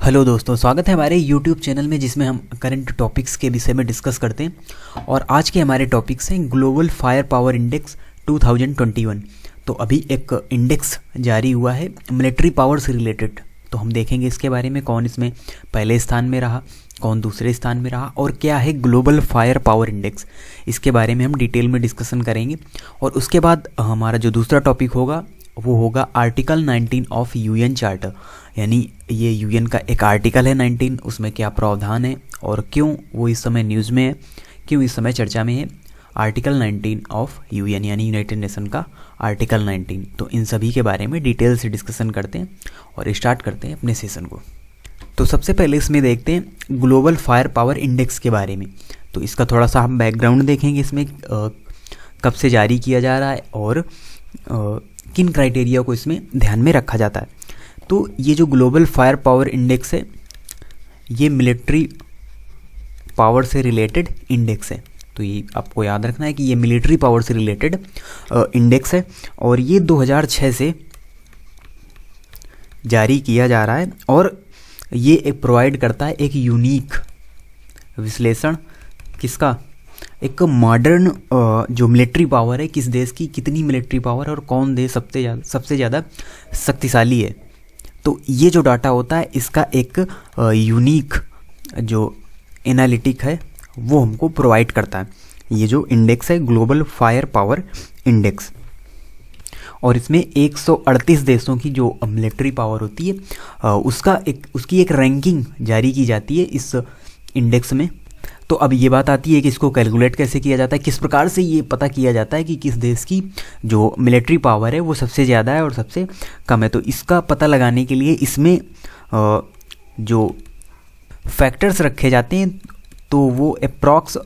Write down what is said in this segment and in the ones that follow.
Hello दोस्तों, स्वागत है हमारे YouTube चैनल में जिसमें हम करंट टॉपिक्स के विषय में डिस्कस करते हैं। और आज के हमारे टॉपिक्स हैं ग्लोबल फायर पावर इंडेक्स 2021। तो अभी एक इंडेक्स जारी हुआ है मिलिट्री पावर से रिलेटेड, तो हम देखेंगे इसके बारे में कौन इसमें पहले स्थान में रहा, कौन दूसरे स्थान में रहा और क्या है ग्लोबल फायर पावर इंडेक्स। इसके बारे में हम डिटेल में डिस्कशन करेंगे। और उसके बाद हमारा जो दूसरा टॉपिक होगा वो होगा आर्टिकल 19 ऑफ यूएन चार्टर, यानी ये यूएन का एक आर्टिकल है 19, उसमें क्या प्रावधान है और क्यों वो इस समय न्यूज़ में है, क्यों इस समय चर्चा में है। आर्टिकल 19 ऑफ यूएन यानी यूनाइटेड नेशन का आर्टिकल 19। तो इन सभी के बारे में डिटेल से डिस्कशन करते हैं और स्टार्ट करते हैं अपने सेशन को। तो सबसे पहले इसमें देखते हैं ग्लोबल फायर पावर इंडेक्स के बारे में। तो इसका थोड़ा सा हम बैकग्राउंड देखेंगे, इसमें कब से जारी किया जा रहा है और किन क्राइटेरिया को इसमें ध्यान में रखा जाता है। तो ये जो ग्लोबल फायर पावर इंडेक्स है ये मिलिट्री पावर से रिलेटेड इंडेक्स है। तो ये आपको याद रखना है कि ये मिलिट्री पावर से रिलेटेड इंडेक्स है और ये 2006 से जारी किया जा रहा है। और ये एक प्रोवाइड करता है एक यूनिक विश्लेषण किसका, एक मॉडर्न जो मिलिट्री पावर है, किस देश की कितनी मिलिट्री पावर और कौन देश सबसे ज़्यादा शक्तिशाली है। तो ये जो डाटा होता है इसका एक यूनिक जो एनालिटिक है वो हमको प्रोवाइड करता है ये जो इंडेक्स है ग्लोबल फायर पावर इंडेक्स। और इसमें 138 देशों की जो मिलिट्री पावर होती है उसकी एक रैंकिंग जारी की जाती है इस इंडेक्स में। तो अब ये बात आती है कि इसको कैलकुलेट कैसे किया जाता है, किस प्रकार से ये पता किया जाता है कि किस देश की जो मिलिट्री पावर है वो सबसे ज़्यादा है और सबसे कम है। तो इसका पता लगाने के लिए इसमें जो फैक्टर्स रखे जाते हैं तो वो अप्रॉक्स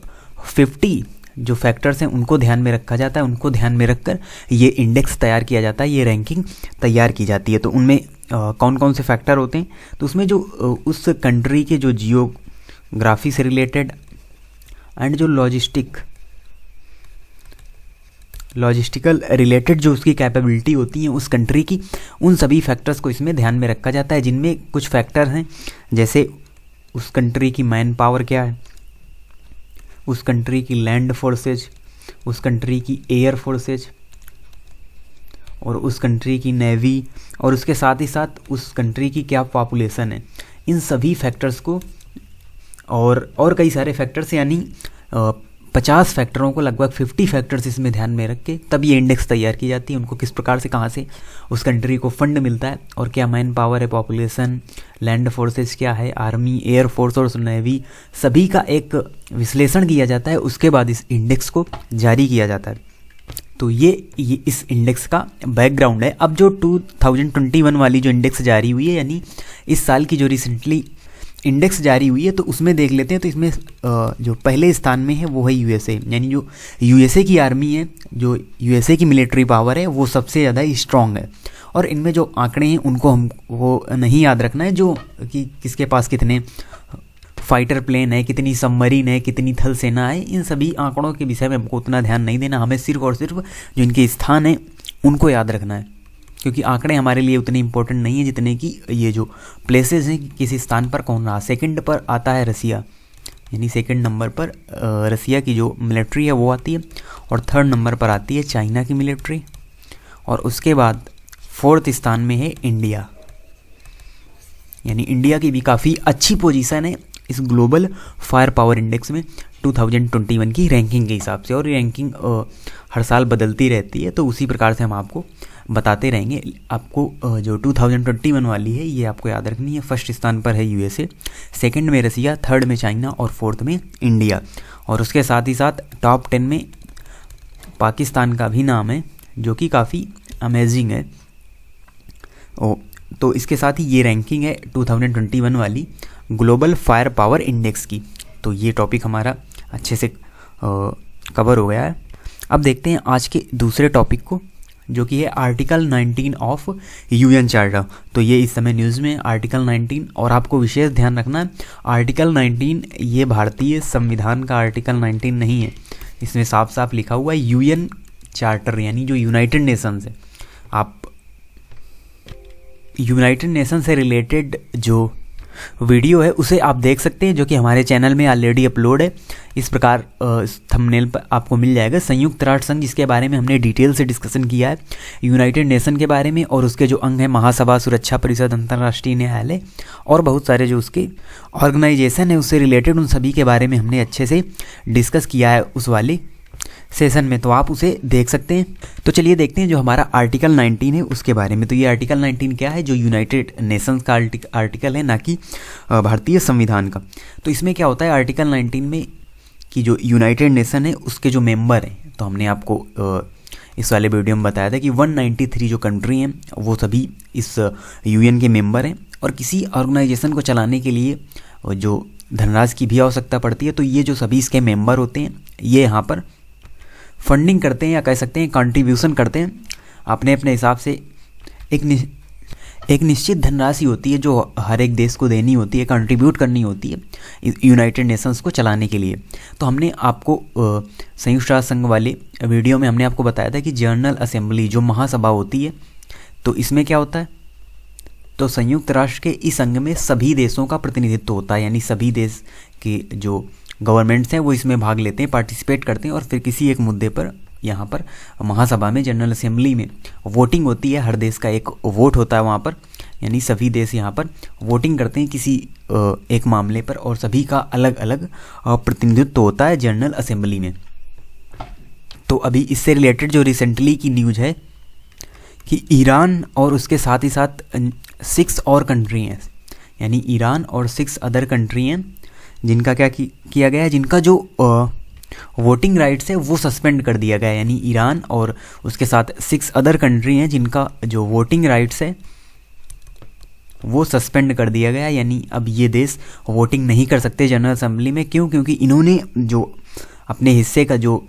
50 जो फैक्टर्स हैं उनको ध्यान में रखा जाता है। उनको ध्यान में रखकर ये इंडेक्स तैयार किया जाता है, ये रैंकिंग तैयार की जाती है। तो उनमें कौन कौन से फैक्टर होते हैं, तो उसमें जो उस कंट्री के जो जियोग्राफी से रिलेटेड एंड जो लॉजिस्टिकल रिलेटेड जो उसकी कैपेबिलिटी होती है उस कंट्री की, उन सभी फैक्टर्स को इसमें ध्यान में रखा जाता है। जिनमें कुछ फैक्टर हैं जैसे उस कंट्री की मैन पावर क्या है, उस कंट्री की लैंड फोर्सेज, उस कंट्री की एयर फोर्सेज और उस कंट्री की नेवी और उसके साथ ही साथ उस कंट्री की क्या पॉपुलेशन है। इन सभी फैक्टर्स को और कई सारे फैक्टर्स यानी 50 फैक्टरों को, लगभग 50 फैक्टर्स इसमें ध्यान में रख के तब ये इंडेक्स तैयार की जाती है। उनको किस प्रकार से, कहाँ से उस कंट्री को फंड मिलता है और क्या मैन पावर है, पॉपुलेशन, लैंड फोर्सेस क्या है, आर्मी, एयर फोर्स और नेवी, सभी का एक विश्लेषण किया जाता है। उसके बाद इस इंडेक्स को जारी किया जाता है। तो ये इस इंडेक्स का बैकग्राउंड है। अब जो 2021 वाली जो इंडेक्स जारी हुई है, यानी इस साल की जो रिसेंटली इंडेक्स जारी हुई है, तो उसमें देख लेते हैं। तो इसमें जो पहले स्थान में है वो है यूएसए, यानी जो यूएसए की आर्मी है, जो यूएसए की मिलिट्री पावर है वो सबसे ज़्यादा स्ट्रॉन्ग है। और इनमें जो आंकड़े हैं उनको हमको नहीं याद रखना है, जो कि किसके पास कितने फाइटर प्लेन है, कितनी सबमरीन है, कितनी थल सेना है, इन सभी आंकड़ों के विषय में हमको उतना ध्यान नहीं देना। हमें सिर्फ और सिर्फ जो इनके स्थान हैं उनको याद रखना है, क्योंकि आंकड़े हमारे लिए उतने इंपॉर्टेंट नहीं है जितने कि ये जो प्लेसेस हैं, किसी स्थान पर कौन रहा। सेकंड पर आता है रसिया, यानी सेकंड नंबर पर रसिया की जो मिलिट्री है वो आती है। और थर्ड नंबर पर आती है चाइना की मिलिट्री। और उसके बाद फोर्थ स्थान में है इंडिया, यानी इंडिया की भी काफ़ी अच्छी पोजीशन है इस ग्लोबल फायर पावर इंडेक्स में 2021 की रैंकिंग के हिसाब से। और रैंकिंग हर साल बदलती रहती है, तो उसी प्रकार से हम आपको बताते रहेंगे। आपको जो 2021 वाली है ये आपको याद रखनी है। फर्स्ट स्थान पर है यूएसए, सेकंड में रसिया, थर्ड में चाइना और फोर्थ में इंडिया। और उसके साथ ही साथ टॉप 10 में पाकिस्तान का भी नाम है, जो कि काफ़ी अमेजिंग है। तो इसके साथ ही ये रैंकिंग है 2021 वाली ग्लोबल फायर पावर इंडेक्स की। तो ये टॉपिक हमारा अच्छे से कवर हो गया है। अब देखते हैं आज के दूसरे टॉपिक को, जो कि है आर्टिकल 19 ऑफ यूएन चार्टर। तो ये इस समय न्यूज़ में आर्टिकल 19, और आपको विशेष ध्यान रखना है आर्टिकल 19 ये भारतीय संविधान का आर्टिकल 19 नहीं है। इसमें साफ साफ लिखा हुआ है यूएन चार्टर, यानी जो यूनाइटेड नेशंस है। आप यूनाइटेड नेशन से रिलेटेड जो वीडियो है उसे आप देख सकते हैं, जो कि हमारे चैनल में ऑलरेडी अपलोड है। इस प्रकार थंबनेल पर आपको मिल जाएगा। संयुक्त राष्ट्र संघ, जिसके बारे में हमने डिटेल से डिस्कशन किया है, यूनाइटेड नेशन के बारे में, और उसके जो अंग हैं महासभा, सुरक्षा परिषद, अंतर्राष्ट्रीय न्यायालय और बहुत सारे जो उसके ऑर्गेनाइजेशन है उससे रिलेटेड, उन सभी के बारे में हमने अच्छे से डिस्कस किया है उस वाले सेशन में, तो आप उसे देख सकते हैं। तो चलिए देखते हैं जो हमारा आर्टिकल 19 है उसके बारे में। तो ये आर्टिकल 19 क्या है? जो यूनाइटेड नेशंस का आर्टिकल है, ना कि भारतीय संविधान का। तो इसमें क्या होता है आर्टिकल 19 में कि जो यूनाइटेड नेशन है उसके जो मेंबर हैं, तो हमने आपको इस वाले वीडियो में बताया था कि 193 जो कंट्री हैं वो सभी इस यूएन के मेंबर हैं, और किसी ऑर्गेनाइजेशन को चलाने के लिए जो धनराशि की भी आवश्यकता पड़ती है, तो ये जो सभी इसके मेंबर होते हैं ये यहाँ पर फंडिंग करते हैं, या कह सकते हैं कंट्रीब्यूशन करते हैं अपने अपने हिसाब से। एक निश्चित धनराशि होती है जो हर एक देश को देनी होती है, कंट्रीब्यूट करनी होती है यूनाइटेड नेशंस को चलाने के लिए। तो हमने आपको संयुक्त राष्ट्र संघ वाले वीडियो में हमने आपको बताया था कि जनरल असेंबली जो महासभा होती है, तो इसमें क्या होता है, तो संयुक्त राष्ट्र के इस अंग में सभी देशों का प्रतिनिधित्व होता है, यानी सभी देश के जो गवर्नमेंट्स हैं वो इसमें भाग लेते हैं, पार्टिसिपेट करते हैं, और फिर किसी एक मुद्दे पर यहाँ पर महासभा में, जनरल असेंबली में वोटिंग होती है। हर देश का एक वोट होता है वहाँ पर, यानी सभी देश यहाँ पर वोटिंग करते हैं किसी एक मामले पर, और सभी का अलग अलग प्रतिनिधित्व होता है जनरल असेंबली में। तो अभी इससे रिलेटेड जो रिसेंटली की न्यूज़ है कि ईरान और उसके साथ ही साथ 6 और कंट्री हैं, यानी ईरान और 6 अदर कंट्री हैं जिनका क्या किया गया है, जिनका जो वोटिंग राइट्स है वो सस्पेंड कर दिया गया है। यानी ईरान और उसके साथ 6 अदर कंट्री हैं जिनका जो वोटिंग राइट्स है वो सस्पेंड कर दिया गया, यानी अब ये देश वोटिंग नहीं कर सकते जनरल असेंबली में। क्यों? क्योंकि इन्होंने जो अपने हिस्से का जो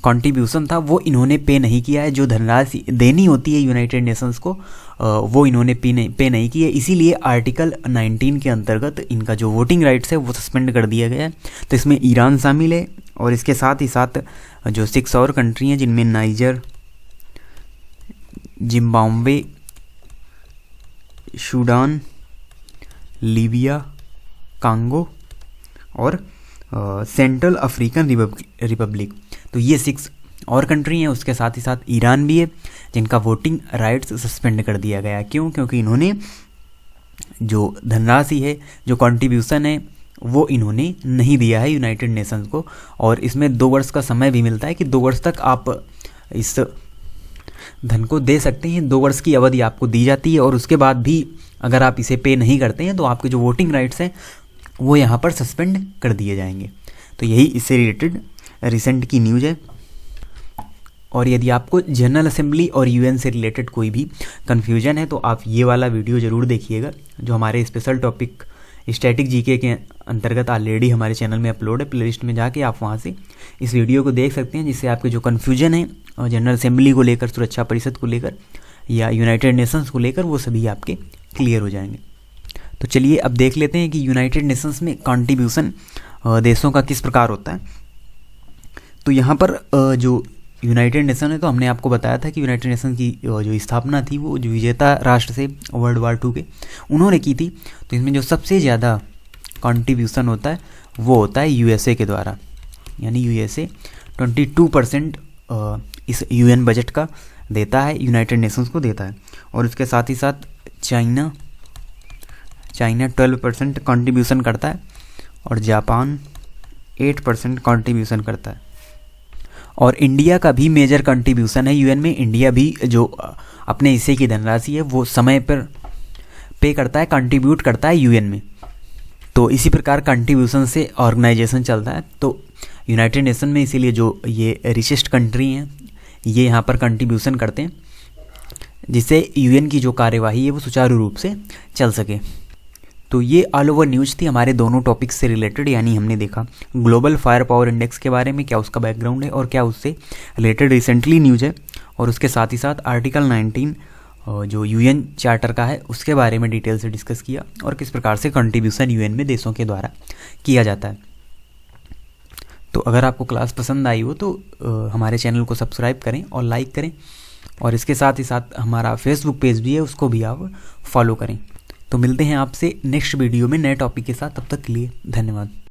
कंट्रीब्यूशन था वो इन्होंने पे नहीं किया है, जो धनराशि देनी होती है यूनाइटेड नेशंस को वो इन्होंने पे नहीं की है। इसीलिए आर्टिकल 19 के अंतर्गत इनका जो वोटिंग राइट्स है वो सस्पेंड कर दिया गया है। तो इसमें ईरान शामिल है, और इसके साथ ही साथ जो 6 और कंट्री हैं जिनमें niger, Zimbabwe, Sudan, Libya, Congo और सेंट्रल अफ्रीकन रिपब्लिक, तो ये 6 और कंट्री हैं। उसके साथ ही साथ ईरान भी है जिनका वोटिंग राइट्स सस्पेंड कर दिया गया। क्यों? क्योंकि इन्होंने जो धनराशि है, जो कंट्रीब्यूशन है वो इन्होंने नहीं दिया है यूनाइटेड नेशंस को, और इसमें 2 वर्ष का समय भी मिलता है कि 2 वर्ष तक आप इस धन को दे सकते हैं। 2 वर्ष की अवधि आपको दी जाती है, और उसके बाद भी अगर आप इसे पे नहीं करते हैं तो आपके जो वोटिंग राइट्स हैं वो यहाँ पर सस्पेंड कर दिए जाएंगे। तो यही इससे रिलेटेड रिसेंट की न्यूज़ है। और यदि आपको जनरल असेंबली और यूएन से रिलेटेड कोई भी कन्फ्यूजन है तो आप ये वाला वीडियो ज़रूर देखिएगा, जो हमारे स्पेशल टॉपिक स्टैटिक जीके के अंतर्गत ऑलरेडी हमारे चैनल में अपलोड है। प्लेलिस्ट में जाके आप वहाँ से इस वीडियो को देख सकते हैं, जिससे आपके जो कन्फ्यूजन है जनरल असेंबली को लेकर, सुरक्षा परिषद को लेकर या यूनाइटेड नेशंस को लेकर, वो सभी आपके क्लियर हो जाएंगे। तो चलिए अब देख लेते हैं कि यूनाइटेड नेशंस में कंट्रीब्यूशन देशों का किस प्रकार होता है। तो यहाँ पर जो यूनाइटेड नेशन है, तो हमने आपको बताया था कि यूनाइटेड नेशन की जो स्थापना थी वो जो विजेता राष्ट्र से वर्ल्ड वार 2 के उन्होंने की थी। तो इसमें जो सबसे ज़्यादा कंट्रीब्यूशन होता है वो होता है यूएसए के द्वारा, यानी यूएसए 22% इस यूएन बजट का देता है, यूनाइटेड नेशंस को देता है। और उसके साथ ही साथ चाइना 12% कंट्रीब्यूशन करता है, और जापान 8% कंट्रीब्यूशन करता है। और इंडिया का भी मेजर कंट्रीब्यूशन है यूएन में। इंडिया भी जो अपने हिस्से की धनराशि है वो समय पर पे करता है, कंट्रीब्यूट करता है यूएन में। तो इसी प्रकार कंट्रीब्यूशन से ऑर्गेनाइजेशन चलता है। तो यूनाइटेड नेशन में इसीलिए जो ये रिचेस्ट कंट्री हैं ये यहाँ पर कंट्रीब्यूशन करते हैं, जिससे यूएन की जो कार्यवाही है वो सुचारू रूप से चल सके। तो ये ऑल ओवर न्यूज़ थी हमारे दोनों टॉपिक्स से रिलेटेड, यानी हमने देखा ग्लोबल फायर पावर इंडेक्स के बारे में, क्या उसका बैकग्राउंड है और क्या उससे रिलेटेड रिसेंटली न्यूज़ है, और उसके साथ ही साथ आर्टिकल 19 जो यूएन चार्टर का है उसके बारे में डिटेल से डिस्कस किया, और किस प्रकार से कंट्रीब्यूशन यूएन में देशों के द्वारा किया जाता है। तो अगर आपको क्लास पसंद आई हो तो हमारे चैनल को सब्सक्राइब करें और लाइक करें, और इसके साथ ही साथ हमारा फेसबुक पेज भी है उसको भी आप फॉलो करें। तो मिलते हैं आपसे नेक्स्ट वीडियो में नए टॉपिक के साथ, तब तक के लिए धन्यवाद।